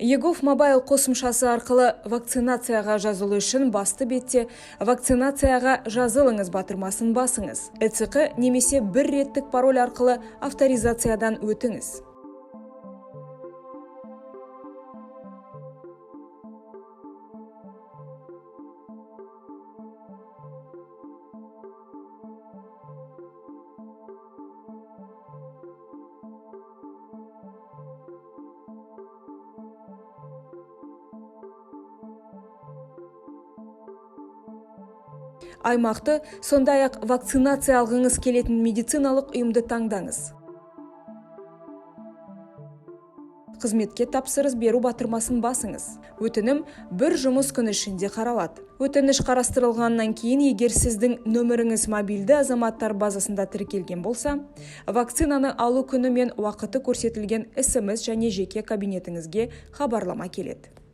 егов мобайл қосымшасы арқылы вакцинацияға жазылу үшін басты бетте вакцинацияға жазылыңыз батырмасын басыңыз. ЭЦК немесе бір реттік пароль арқылы авторизациядан өтіңіз. Аймақты, сондай-ақ вакцинация алғыңыз келетін медициналық ұйымды таңдаңыз. Қызметке тапсырыс беру батырмасын басыңыз. Өтінім бір жұмыс күні ішінде қаралады. Өтініш қарастырылғаннан кейін, егер сіздің нөміріңіз мобильді азаматтар базасында тіркелген болса, вакцинаны алу күні мен уақыты көрсетілген SMS және жеке кабинетіңізге хабарлама келеді.